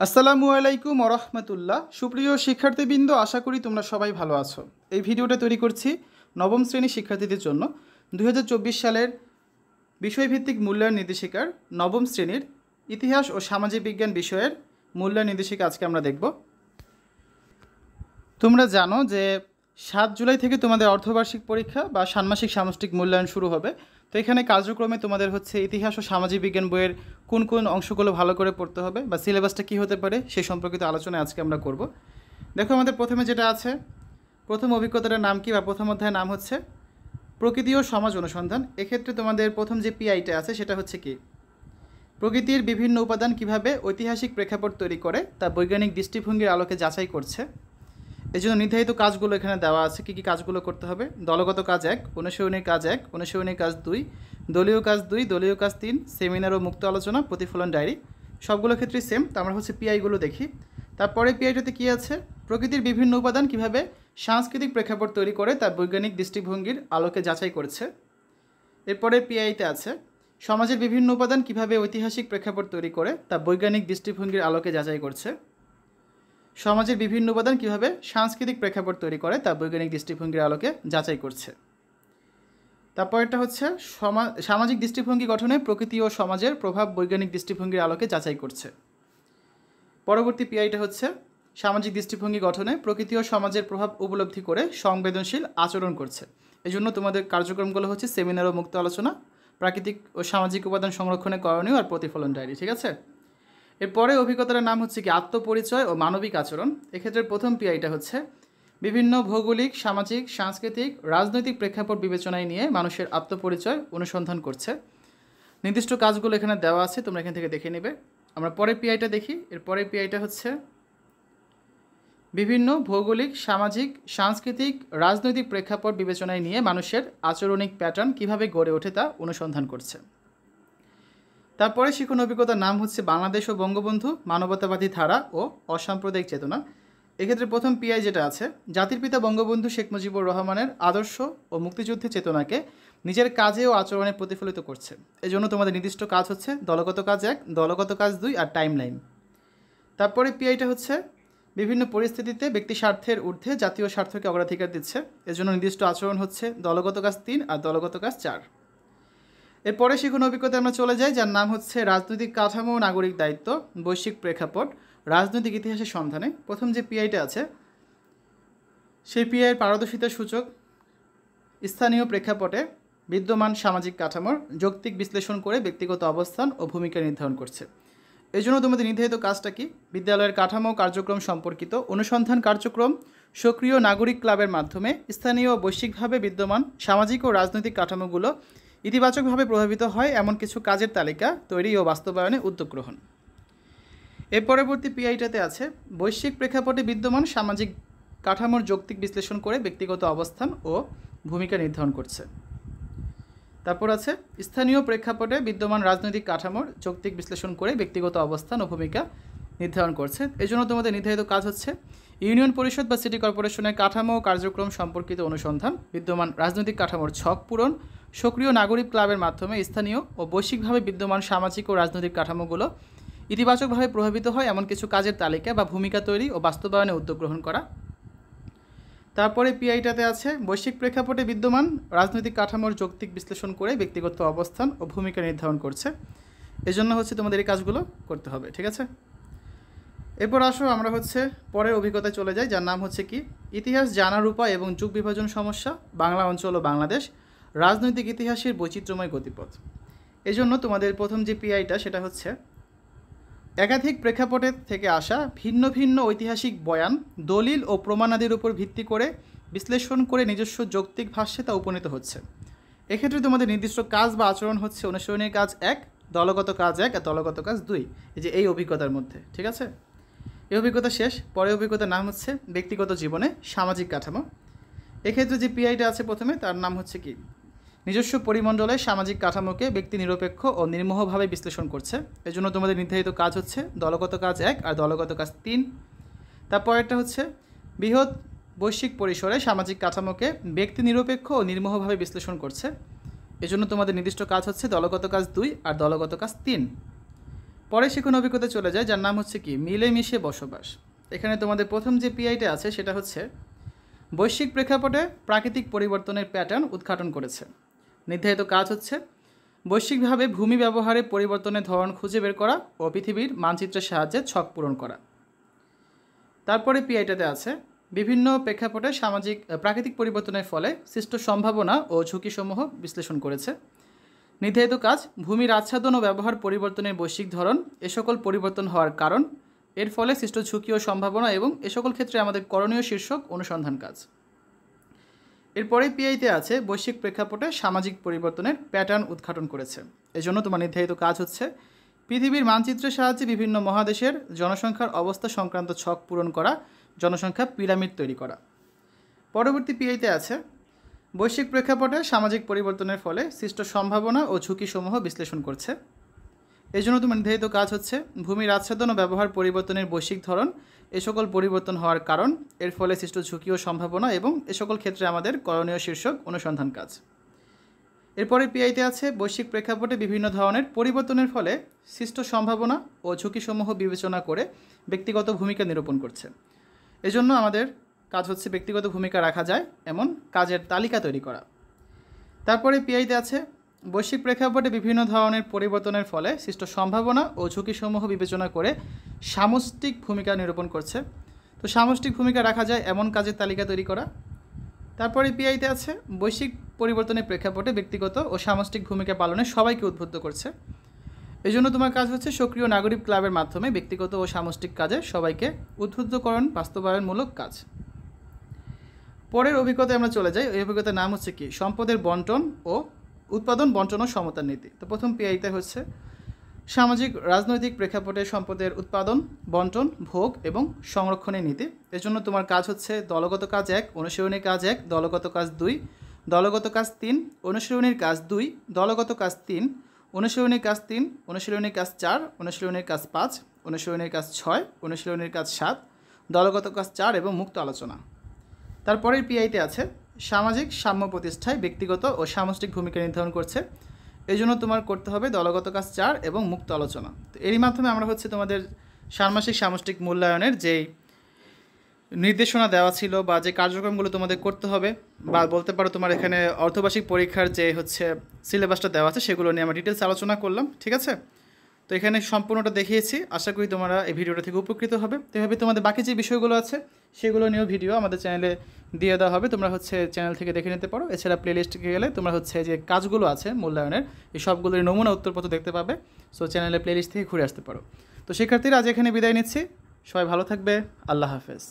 আসসালামু আলাইকুম ওরহমতুল্লাহ। সুপ্রিয় শিক্ষার্থীবৃন্দ, আশা করি তোমরা সবাই ভালো আছো। এই ভিডিওটা তৈরি করছি নবম শ্রেণীর শিক্ষার্থীদের জন্য। 2024 সালের বিষয়ভিত্তিক মূল্যায়ন নির্দেশিকার নবম শ্রেণীর ইতিহাস ও সামাজিক বিজ্ঞান বিষয়ের মূল্যায়ন নির্দেশিকা আজকে আমরা দেখব। তোমরা জানো যে 7 জুলাই থেকে তোমাদের অর্ধবার্ষিক পরীক্ষা বা ষান্মাসিক সামষ্টিক মূল্যায়ন শুরু হবে। তো এখানে কার্যক্রমে তোমাদের হচ্ছে ইতিহাস ও সামাজিক বিজ্ঞান বইয়ের কোন কোন অংশগুলো ভালো করে পড়তে হবে বা সিলেবাসটা কী হতে পারে সেই সম্পর্কিত আলোচনা আজকে আমরা করব। দেখো, আমাদের প্রথমে যেটা আছে, প্রথম অভিজ্ঞতাটার নাম কি বা প্রথম অধ্যায়ের নাম হচ্ছে প্রকৃতি ও সমাজ অনুসন্ধান। এক্ষেত্রে তোমাদের প্রথম যে পিআইটা আছে সেটা হচ্ছে কি, প্রকৃতির বিভিন্ন উপাদান কিভাবে ঐতিহাসিক প্রেক্ষাপট তৈরি করে তা বৈজ্ঞানিক দৃষ্টিভঙ্গির আলোকে যাচাই করছে। এই জন্য নির্ধারিত কাজগুলো এখানে দেওয়া আছে, কী কী কাজগুলো করতে হবে। দলগত কাজ 1, অনুশীলনী কাজ 1, অনুশীলনী কাজ 2, দলীয় কাজ 2, দলীয় কাজ 3, সেমিনার ও মুক্ত আলোচনা, প্রতিফলন ডায়েরি, সবগুলো ক্ষেত্রেই সেম। তো আমরা হচ্ছে পিআইগুলো দেখি। তারপরে পিআইটাতে কী আছে, প্রকৃতির বিভিন্ন উপাদান কিভাবে সাংস্কৃতিক প্রেক্ষাপট তৈরি করে তা বৈজ্ঞানিক দৃষ্টিভঙ্গির আলোকে যাচাই করছে। এরপরে পিআইতে আছে সমাজের বিভিন্ন উপাদান কিভাবে ঐতিহাসিক প্রেক্ষাপট তৈরি করে তা বৈজ্ঞানিক দৃষ্টিভঙ্গির আলোকে যাচাই করছে। সমাজের বিভিন্ন উপাদান কিভাবে সাংস্কৃতিক প্রেক্ষাপট তৈরি করে তা বৈজ্ঞানিক দৃষ্টিভঙ্গির আলোকে যাচাই করছে। তারপরটা হচ্ছে সামাজিক দৃষ্টিভঙ্গি গঠনে প্রকৃতি ও সমাজের প্রভাব বৈজ্ঞানিক দৃষ্টিভঙ্গির আলোকে যাচাই করছে। পরবর্তী পিআইটা হচ্ছে সামাজিক দৃষ্টিভঙ্গি গঠনে প্রকৃতি ও সমাজের প্রভাব উপলব্ধি করে সংবেদনশীল আচরণ করছে। এই জন্য তোমাদের কার্যক্রমগুলো হচ্ছে সেমিনার ও মুক্ত আলোচনা, প্রাকৃতিক ও সামাজিক উপাদান সংরক্ষণে করণীয় আর প্রতিফলন ডায়েরি। ঠিক আছে। এরপরে অভিজ্ঞতার নাম হচ্ছে কি আত্মপরিচয় ও মানবিক আচরণ। এক্ষেত্রে প্রথম পিআইটা হচ্ছে বিভিন্ন ভৌগোলিক, সামাজিক, সাংস্কৃতিক, রাজনৈতিক প্রেক্ষাপট বিবেচনায় নিয়ে মানুষের আত্মপরিচয় অনুসন্ধান করছে। নির্দিষ্ট কাজগুলো এখানে দেওয়া আছে, তোমরা এখান থেকে দেখে নেবে। আমরা পরের পিআইটা দেখি। এরপরের পিআইটা হচ্ছে বিভিন্ন ভৌগোলিক, সামাজিক, সাংস্কৃতিক, রাজনৈতিক প্রেক্ষাপট বিবেচনায় নিয়ে মানুষের আচরণিক প্যাটার্ন কীভাবে গড়ে ওঠে তা অনুসন্ধান করছে। তারপরে শিক্ষণ অভিজ্ঞতার নাম হচ্ছে বাংলাদেশ ও বঙ্গবন্ধু, মানবতাবাদী ধারা ও অসাম্প্রদায়িক চেতনা। এক্ষেত্রে প্রথম পিআই যেটা আছে, জাতির পিতা বঙ্গবন্ধু শেখ মুজিবুর রহমানের আদর্শ ও মুক্তিযুদ্ধের চেতনাকে নিজের কাজে ও আচরণে প্রতিফলিত করছে। এই জন্য তোমাদের নির্দিষ্ট কাজ হচ্ছে দলগত কাজ 1, দলগত কাজ 2 আর টাইম লাইন। তারপরে পিআইটা হচ্ছে বিভিন্ন পরিস্থিতিতে ব্যক্তি স্বার্থের ঊর্ধ্বে জাতীয় স্বার্থকে অগ্রাধিকার দিচ্ছে। এজন্য নির্দিষ্ট আচরণ হচ্ছে দলগত কাজ 3 আর দলগত কাজ 4। এরপরে শিক্ষণ অভিজ্ঞতা আমরা চলে যাই, যার নাম হচ্ছে রাজনৈতিক কাঠামো, নাগরিক দায়িত্ব, বৈশ্বিক প্রেক্ষাপট, রাজনৈতিক ইতিহাসের সন্ধানে। প্রথম যে পিআইটা আছে সেই পিআইয়ের পারদর্শিতার সূচক স্থানীয় প্রেক্ষাপটে বিদ্যমান সামাজিক কাঠামোর যৌক্তিক বিশ্লেষণ করে ব্যক্তিগত অবস্থান ও ভূমিকা নির্ধারণ করছে। এই জন্য তোমাদের নির্ধারিত কাজটা কি, বিদ্যালয়ের কাঠামো কার্যক্রম সম্পর্কিত অনুসন্ধান কার্যক্রম সক্রিয় নাগরিক ক্লাবের মাধ্যমে স্থানীয় ও বৈশ্বিকভাবে বিদ্যমান সামাজিক ও রাজনৈতিক কাঠামোগুলো ইতিবাচকভাবে প্রভাবিত হয় এমন কিছু কাজের তালিকা তৈরি ও বাস্তবায়নে উদ্যোগ গ্রহণ। এর পরবর্তী পিআইটাতে আছে বৈশ্বিক প্রেক্ষাপটে বিদ্যমান সামাজিক কাঠামোর যৌক্তিক বিশ্লেষণ করে ব্যক্তিগত অবস্থান ও ভূমিকা নির্ধারণ করছে। তারপর আছে স্থানীয় প্রেক্ষাপটে বিদ্যমান রাজনৈতিক কাঠামোর যৌক্তিক বিশ্লেষণ করে ব্যক্তিগত অবস্থান ও ভূমিকা নির্ধারণ করছে। এই জন্য তোমাদের নির্ধারিত কাজ হচ্ছে ইউনিয়ন পরিষদ বা সিটি কর্পোরেশনের কাঠামো ও কার্যক্রম সম্পর্কিত অনুসন্ধান, বিদ্যমান রাজনৈতিক কাঠামোর ছক পূরণ, সক্রিয় নাগরিক ক্লাবের মাধ্যমে স্থানীয় ও বৈশ্বিকভাবে বিদ্যমান সামাজিক ও রাজনৈতিক কাঠামোগুলো ইতিবাচকভাবে প্রভাবিত হয় এমন কিছু কাজের তালিকা বা ভূমিকা তৈরি ও বাস্তবায়নে উদ্যোগ গ্রহণ করা। তারপরে পিআইটাতে আছে বৈশ্বিক প্রেক্ষাপটে বিদ্যমান রাজনৈতিক কাঠামোর যৌক্তিক বিশ্লেষণ করে ব্যক্তিগত অবস্থান ও ভূমিকা নির্ধারণ করছে। এজন্য হচ্ছে তোমাদের এই কাজগুলো করতে হবে। ঠিক আছে। এরপর আসো আমরা হচ্ছে পরের অভিজ্ঞতায় চলে যাই, যার নাম হচ্ছে কি ইতিহাস জানার উপায় এবং যুগ বিভাজন সমস্যা, বাংলা অঞ্চল ও বাংলাদেশ, রাজনৈতিক ইতিহাসের বৈচিত্র্যময় গতিপথ। এই জন্য তোমাদের প্রথম যে পিআইটা সেটা হচ্ছে একাধিক প্রেক্ষাপটের থেকে আসা ভিন্ন ভিন্ন ঐতিহাসিক বয়ান, দলিল ও প্রমাণাদির উপর ভিত্তি করে বিশ্লেষণ করে নিজস্ব যৌক্তিক ভাষ্যে তা উপনীত হচ্ছে। এক্ষেত্রে তোমাদের নির্দিষ্ট কাজ বা আচরণ হচ্ছে অনুশীলনের কাজ 1, দলগত কাজ 1 আর দলগত কাজ 2। এই যে এই অভিজ্ঞতার মধ্যে। ঠিক আছে। এই অভিজ্ঞতা শেষ। পরের অভিজ্ঞতার নাম হচ্ছে ব্যক্তিগত জীবনে সামাজিক কাঠামো। এক্ষেত্রে যে পিআইটা আছে প্রথমে তার নাম হচ্ছে কি নিজস্ব পরিমণ্ডলে সামাজিক কাঠামোকে ব্যক্তি নিরপেক্ষ ও নির্মোহভাবে বিশ্লেষণ করছে। এই জন্য তোমাদের নির্ধারিত কাজ হচ্ছে দলগত কাজ 1 আর দলগত কাজ 3। তারপরেরটা হচ্ছে বৃহৎ বৈশ্বিক পরিসরে সামাজিক কাঠামোকে ব্যক্তি নিরপেক্ষ ও নির্মোহভাবে বিশ্লেষণ করছে। এই জন্য তোমাদের নির্দিষ্ট কাজ হচ্ছে দলগত কাজ 2 আর দলগত কাজ 3। পরে শিখন অভিজ্ঞতা চলে যায়, যার নাম হচ্ছে কি মিলেমিশে বসবাস। এখানে তোমাদের প্রথম যে পিআইটা আছে সেটা হচ্ছে বৈশ্বিক প্রেক্ষাপটে প্রাকৃতিক পরিবর্তনের প্যাটার্ন উদ্ঘাটন করেছে। নির্ধারিত কাজ হচ্ছে বৈশ্বিকভাবে ভূমি ব্যবহারে পরিবর্তনের ধরন খুঁজে বের করা ও পৃথিবীর মানচিত্রের সাহায্যে ছক পূরণ করা। তারপরে পিআইটাতে আছে বিভিন্ন প্রেক্ষাপটে প্রাকৃতিক পরিবর্তনের ফলে সৃষ্ট সম্ভাবনা ও ঝুঁকিসমূহ বিশ্লেষণ করেছে। নির্ধারিত কাজ ভূমির আচ্ছাদন ও ব্যবহার পরিবর্তনের বৈশ্বিক ধরন, এ সকল পরিবর্তন হওয়ার কারণ, এর ফলে সৃষ্ট ঝুঁকি ও সম্ভাবনা এবং এ সকল ক্ষেত্রে আমাদের করণীয় শীর্ষক অনুসন্ধান কাজ। এরপরে পিআইতে আছে বৈশ্বিক প্রেক্ষাপটে সামাজিক পরিবর্তনের প্যাটার্ন উদ্ঘাটন করেছে। এজন্য তোমার নির্ধারিত কাজ হচ্ছে পৃথিবীর মানচিত্রের সাহায্যে বিভিন্ন মহাদেশের জনসংখ্যার অবস্থা সংক্রান্ত ছক পূরণ করা, জনসংখ্যা পিরামিড তৈরি করা। পরবর্তী পিআইতে আছে বৈশ্বিক প্রেক্ষাপটে সামাজিক পরিবর্তনের ফলে সৃষ্ট সম্ভাবনা ও ঝুঁকিসমূহ বিশ্লেষণ করছে। এই জন্য তোমার নির্ধারিত কাজ হচ্ছে ভূমির আচ্ছাদন ও ব্যবহার পরিবর্তনের বৈশ্বিক ধরন, এ সকল পরিবর্তন হওয়ার কারণ, এর ফলে সৃষ্ট ঝুঁকি ও সম্ভাবনা এবং এ সকল ক্ষেত্রে আমাদের করণীয় শীর্ষক অনুসন্ধান কাজ। এরপরে পিআইতে আছে বৈশ্বিক প্রেক্ষাপটে বিভিন্ন ধরনের পরিবর্তনের ফলে সৃষ্ট সম্ভাবনা ও ঝুঁকিসমূহ বিবেচনা করে ব্যক্তিগত ভূমিকা নিরূপণ করছে। এজন্য আমাদের কাজ হচ্ছে ব্যক্তিগত ভূমিকা রাখা যায় এমন কাজের তালিকা তৈরি করা। তারপরে পিআইতে আছে বৈশ্বিক প্রেক্ষাপটে বিভিন্ন ধরনের পরিবর্তনের ফলে সৃষ্ট সম্ভাবনা ও ঝুঁকিসমূহ বিবেচনা করে সামষ্টিক ভূমিকা নিরূপণ করছে। তো সামষ্টিক ভূমিকা রাখা যায় এমন কাজের তালিকা তৈরি করা। তারপরে পিআইতে আছে বৈশ্বিক পরিবর্তনের প্রেক্ষাপটে ব্যক্তিগত ও সামষ্টিক ভূমিকা পালনে সবাইকে উদ্বুদ্ধ করছে। এই জন্য তোমার কাজ হচ্ছে সক্রিয় নাগরিক ক্লাবের মাধ্যমে ব্যক্তিগত ও সামষ্টিক কাজে সবাইকে উদ্বুদ্ধকরণ বাস্তবায়নমূলক কাজ। পরের অভিজ্ঞতায় আমরা চলে যাই। এই অভিজ্ঞতার নাম হচ্ছে কি সম্পদের বন্টন ও উৎপাদন বন্টন ও সমতার নীতি। তো প্রথম পিআইতে হচ্ছে সামাজিক রাজনৈতিক প্রেক্ষাপটে সম্পদের উৎপাদন, বন্টন, ভোগ এবং সংরক্ষণের নীতি। এর জন্য তোমার কাজ হচ্ছে দলগত কাজ 1, অনুশীলনী কাজ 1, দলগত কাজ 2, দলগত কাজ 3, অনুশীলনীর কাজ 2, দলগত কাজ 3, অনুশীলনীর কাজ 3, অনুশীলনীর কাজ 4, অনুশীলনীর কাজ 5, অনুশীলনীর কাজ 6, অনুশীলনীর কাজ 7, দলগত কাজ 4 এবং মুক্ত আলোচনা। তারপরের পিআইতে আছে সামাজিক সাম্য প্রতিষ্ঠায় ব্যক্তিগত ও সামষ্টিক ভূমিকা নির্ধারণ করছে। এই জন্য তোমার করতে হবে দলগত কাজ 4 এবং মুক্ত আলোচনা। তো এরই মাধ্যমে আমরা হচ্ছে তোমাদের ষান্মাসিক সামষ্টিক মূল্যায়নের যেই নির্দেশনা দেওয়া ছিল বা যে কার্যক্রমগুলো তোমাদের করতে হবে, বা বলতে পারো তোমার এখানে অর্ধবার্ষিক পরীক্ষার যে হচ্ছে সিলেবাসটা দেওয়া আছে সেগুলো নিয়ে আমরা ডিটেলস আলোচনা করলাম। ঠিক আছে, তো এখানে সম্পূর্ণটা দেখিয়েছি। আশা করি তোমরা এই ভিডিওটা থেকে উপকৃত হবে। তো এভাবে তোমাদের বাকি যে বিষয়গুলো আছে সেগুলো নিয়েও ভিডিও আমাদের চ্যানেলে দিয়ে দেওয়া হবে, তোমরা হচ্ছে চ্যানেল থেকে দেখে নিতে পারো। এছাড়া প্লেলিস্টে গেলে তোমরা হচ্ছে যে কাজগুলো আছে মূল্যায়নের এই সবগুলোর নমুনা উত্তরপত্র দেখতে পাবে। সো চ্যানেলে প্লেলিস্ট থেকে ঘুরে আসতে পারো। তো শিক্ষার্থীরা আজ এখানে বিদায় নিচ্ছি। সবাই ভালো থাকবে। আল্লাহ হাফেজ।